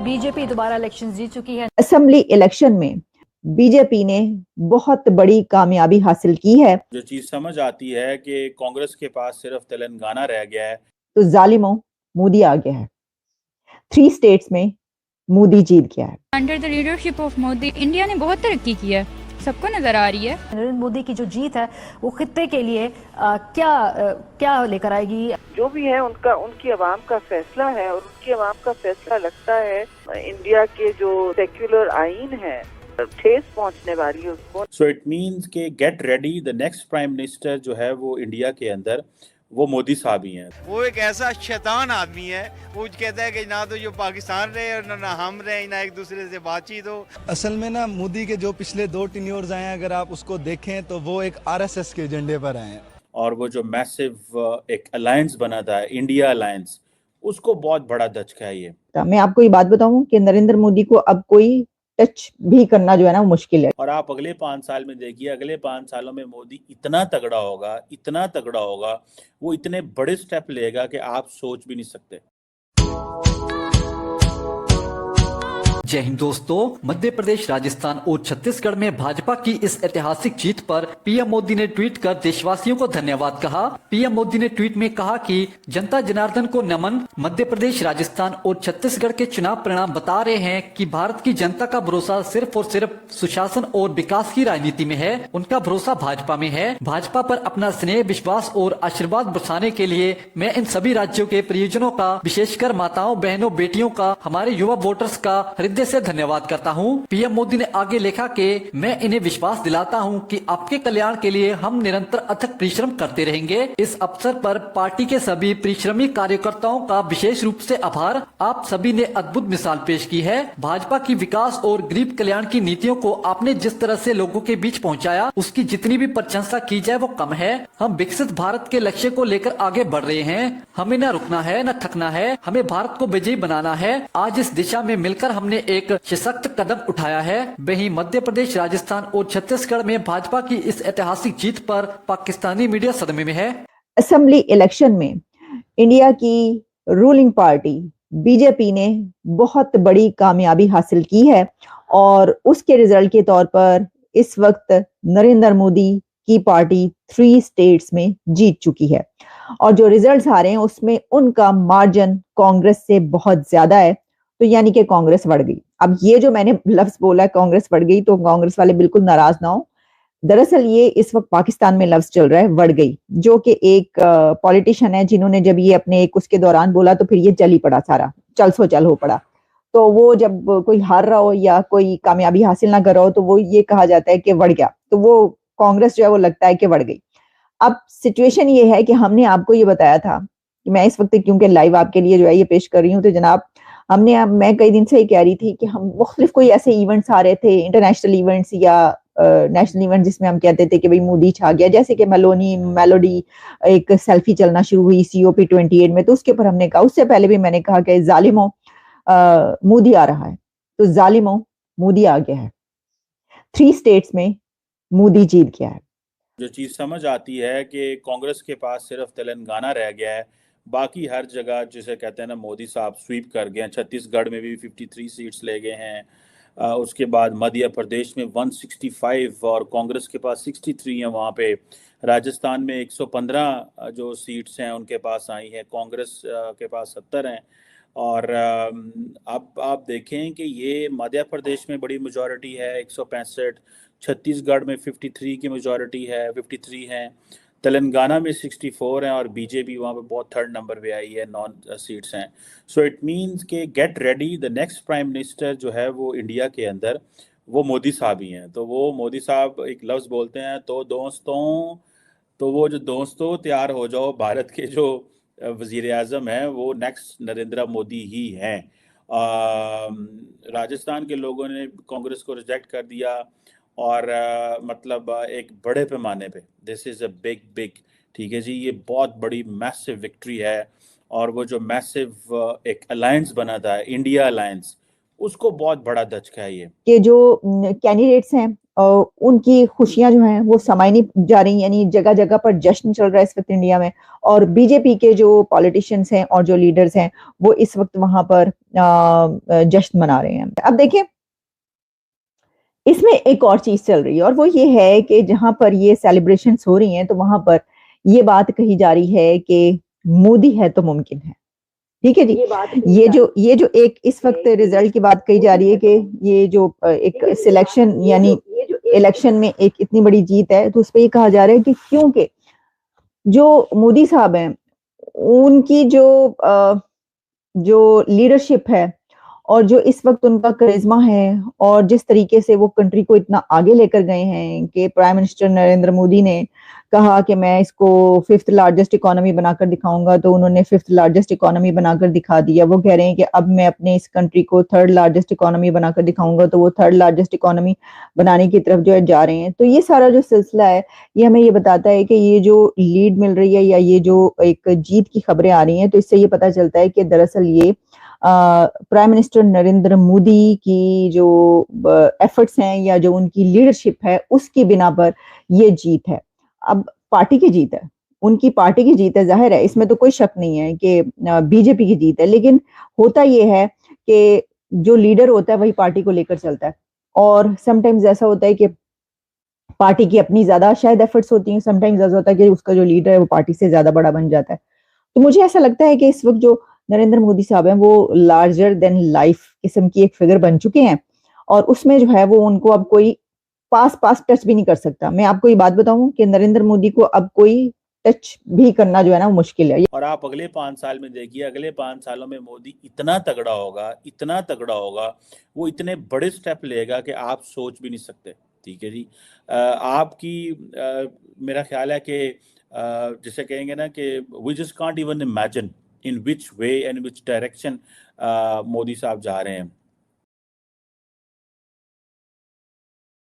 BJP दोबारा election जीत चुकी है। असेंबली इलेक्शन में बीजेपी ने बहुत बड़ी कामयाबी हासिल की है। जो चीज समझ आती है कि कांग्रेस के पास सिर्फ तेलंगाना रह गया है, तो जालिमों मोदी आ गया है। 3 स्टेट्स में मोदी जीत गया है। Under the leadership of Modi India ने बहुत तरक्की की है, सबको नजर आ रही है। नरेंद्र मोदी की जो जीत है वो खित्ते के लिए क्या लेकर आएगी? जो भी है उनकी आवाम का फैसला है, और उनकी आवाम का फैसला लगता है इंडिया के जो सेक्युलर आइन है ठेस पहुंचने वाली है उसको। सो इट मीन्स के get ready, the next prime minister जो है वो इंडिया के अंदर वो मोदी साहब ही हैं। वो एक ऐसा शैतान आदमी है, वो कहता है कि ना तो जो पाकिस्तान रहे और ना हम रहे, ना एक दूसरे से बातचीत हो। असल में ना मोदी के जो पिछले 2 टेन्योर्स आए हैं, अगर आप उसको देखें तो वो एक आरएसएस के एजेंडे पर आए हैं। और वो जो मैसिव एक अलायंस बना था, इंडिया अलायंस, उसको बहुत बड़ा धचका है ये। मैं आपको ये बात बताऊं कि नरेंद्र मोदी को अब कोई टच भी करना जो है ना वो मुश्किल है। और आप अगले 5 साल में देखिए, अगले 5 सालों में मोदी इतना तगड़ा होगा, वो इतने बड़े स्टेप लेगा कि आप सोच भी नहीं सकते। जय हिंद दोस्तों, मध्य प्रदेश, राजस्थान और छत्तीसगढ़ में भाजपा की इस ऐतिहासिक जीत पर पीएम मोदी ने ट्वीट कर देशवासियों को धन्यवाद कहा। पीएम मोदी ने ट्वीट में कहा कि जनता जनार्दन को नमन। मध्य प्रदेश, राजस्थान और छत्तीसगढ़ के चुनाव परिणाम बता रहे हैं कि भारत की जनता का भरोसा सिर्फ और सिर्फ सुशासन और विकास की राजनीति में है। उनका भरोसा भाजपा में है। भाजपा पर अपना स्नेह, विश्वास और आशीर्वाद बरसाने के लिए मैं इन सभी राज्यों के परियोजनों का, विशेषकर माताओं, बहनों, बेटियों का, हमारे युवा वोटर्स का हृदय से धन्यवाद करता हूं। पीएम मोदी ने आगे लिखा कि मैं इन्हें विश्वास दिलाता हूं कि आपके कल्याण के लिए हम निरंतर अथक परिश्रम करते रहेंगे। इस अवसर पर पार्टी के सभी परिश्रमी कार्यकर्ताओं का विशेष रूप से आभार। आप सभी ने अद्भुत मिसाल पेश की है। भाजपा की विकास और गरीब कल्याण की नीतियों को आपने जिस तरह से लोगों के बीच पहुंचाया, उसकी जितनी भी प्रशंसा की जाए वो कम है। हम विकसित भारत के लक्ष्य को लेकर आगे बढ़ रहे हैं। हमें न रुकना है, न थकना है। हमें भारत को विजयी बनाना है। आज इस दिशा में मिलकर हमने एक सशक्त कदम उठाया है। वहीं मध्य प्रदेश, राजस्थान और छत्तीसगढ़ में भाजपा की इस ऐतिहासिक जीत पर पाकिस्तानी मीडिया सदमे में है। असेंबली इलेक्शन में इंडिया की रूलिंग पार्टी बीजेपी ने बहुत बड़ी कामयाबी हासिल की है, और उसके रिजल्ट के तौर पर इस वक्त नरेंद्र मोदी की पार्टी 3 स्टेट्स में जीत चुकी है। और जो रिजल्ट्स आ रहे हैं उसमें उनका मार्जिन कांग्रेस से बहुत ज्यादा है, तो यानी कि कांग्रेस बढ़ गई। अब ये जो मैंने लफ्ज बोला कांग्रेस बढ़ गई, तो कांग्रेस वाले बिल्कुल नाराज ना हो। दरअसल ये इस वक्त पाकिस्तान में लफ्ज चल रहा है बढ़ गई, जो कि एक पॉलिटिशियन है जिन्होंने जब ये अपने एक उसके दौरान बोला तो फिर ये चल ही पड़ा, सारा चल सो चल हो पड़ा। तो वो जब कोई हार रहा हो या कोई कामयाबी हासिल ना कर रहा हो तो वो ये कहा जाता है कि बढ़ गया, तो वो कांग्रेस जो है वो लगता है कि बढ़ गई। अब सिचुएशन ये है कि हमने आपको ये बताया था कि मैं इस वक्त क्योंकि लाइव आपके लिए जो है ये पेश कर रही हूँ, तो जनाब मैं कई दिन से ही कह रही थी कि हम मुख्तलिफ कोई ऐसे इवेंट्स आ रहे थे, इंटरनेशनल इवेंट्स या नेशनल इवेंट, जिसमें हम कहते थे कि भाई मोदी छा गया, जैसे कि मेलोडी एक सेल्फी चलना शुरू हुई COP28 में, तो उसके ऊपर हमने कहा, उससे पहले भी मैंने कहा कि जालिमों मोदी आ रहा है, तो जालिमों मोदी आ गया है। 3 स्टेट्स में मोदी जीत गया है। जो चीज समझ आती है कि कांग्रेस के पास सिर्फ तेलंगाना रह गया है, बाकी हर जगह जिसे कहते हैं ना मोदी साहब स्वीप कर गए हैं। छत्तीसगढ़ में भी 53 सीट्स ले गए हैं। उसके बाद मध्य प्रदेश में 165 और कांग्रेस के पास 63 हैं वहाँ पे। राजस्थान में 115 जो सीट्स हैं उनके पास आई हैं, कांग्रेस के पास 70 हैं। और अब आप देखें कि ये मध्य प्रदेश में बड़ी मेजॉरिटी है 165, छत्तीसगढ़ में 53 की मेजॉरिटी है, 53 हैं, तेलंगाना में 64 हैं, और बीजेपी वहाँ पे बहुत थर्ड नंबर पे आई है, 9 सीट्स हैं। सो इट मीन्स के get ready, the next prime minister जो है वो इंडिया के अंदर वो मोदी साहब ही हैं। तो वो मोदी साहब एक लफ्ज़ बोलते हैं, तो दोस्तों, तो वो जो दोस्तों तैयार हो जाओ, भारत के जो वज़ीर आज़म हैं वो नेक्स्ट नरेंद्र मोदी ही हैं। राजस्थान के लोगों ने कांग्रेस को रिजेक्ट कर दिया, और मतलब एक बड़े पैमाने पे दिस इज़ अ बिग, ठीक है जी, ये बहुत बड़ी मैसिव विक्ट्री है। और वो जो मैसिव एक अलायंस बना था, इंडिया अलायंस, उसको बहुत बड़ा धचका है ये। कि जो कैंडिडेट्स हैं उनकी खुशियां जो हैं वो समाई नहीं जा रही, यानी जगह जगह पर जश्न चल रहा है इस वक्त इंडिया में। और बीजेपी के जो पॉलिटिशियंस हैं और जो लीडर्स हैं वो इस वक्त वहां पर जश्न मना रहे हैं। अब देखिए, इसमें एक और चीज चल रही है और वो ये है कि जहां पर ये सेलिब्रेशंस हो रही हैं तो वहां पर ये बात कही जा रही है कि मोदी है तो मुमकिन है। ठीक है जी, ये जो एक इस वक्त रिजल्ट की बात कही जा रही है कि ये जो एक सिलेक्शन यानी इलेक्शन में एक इतनी बड़ी जीत है, तो उस पर ये कहा जा रहा है कि क्योंकि जो मोदी साहब हैं उनकी जो लीडरशिप है और जो इस वक्त उनका करिश्मा है और जिस तरीके से वो कंट्री को इतना आगे लेकर गए हैं कि प्राइम मिनिस्टर नरेंद्र मोदी ने कहा कि मैं इसको 5th लार्जेस्ट इकोनॉमी बनाकर दिखाऊंगा, तो उन्होंने 5th लार्जेस्ट इकोनॉमी बनाकर दिखा दिया। वो कह रहे हैं कि अब मैं अपने इस कंट्री को 3rd लार्जेस्ट इकोनॉमी बनाकर दिखाऊंगा, तो वो 3rd लार्जेस्ट इकोनॉमी बनाने की तरफ जो है जा रहे हैं। तो ये सारा जो सिलसिला है ये हमें ये बताता है कि ये जो लीड मिल रही है या ये जो एक जीत की खबरें आ रही हैं, तो इससे ये पता चलता है कि दरअसल ये प्राइम मिनिस्टर नरेंद्र मोदी की जो एफर्ट्स हैं या जो उनकी लीडरशिप है उसकी बिना पर ये जीत है। अब पार्टी की जीत है, उनकी पार्टी की जीत है, जाहिर है इसमें तो कोई शक नहीं है कि बीजेपी की जीत है। लेकिन होता ये है कि जो लीडर होता है वही पार्टी को लेकर चलता है, और समटाइम्स ऐसा होता है कि पार्टी की अपनी ज्यादा शायद एफर्ट्स होती हैं, समटाइम्स ऐसा होता है कि उसका जो लीडर है वो पार्टी से ज्यादा बड़ा बन जाता है। तो मुझे ऐसा लगता है कि इस वक्त जो नरेंद्र मोदी साहब हैं वो लार्जर देन लाइफ किस्म की एक फिगर बन चुके हैं, और उसमें जो है वो उनको अब कोई पास टच भी नहीं कर सकता। मैं आपको ये बात बताऊं कि नरेंद्र मोदी को अब कोई टच भी करना जो है ना वो मुश्किल है। और आप अगले 5 साल में देखिए, अगले 5 सालों में मोदी इतना तगड़ा होगा, वो इतने बड़े स्टेप लेगा कि आप सोच भी नहीं सकते। ठीक है जी, मेरा ख्याल है कि जिसे कहेंगे ना कि we just can't even imagine in which way and which direction Modi साहब जा रहे हैं।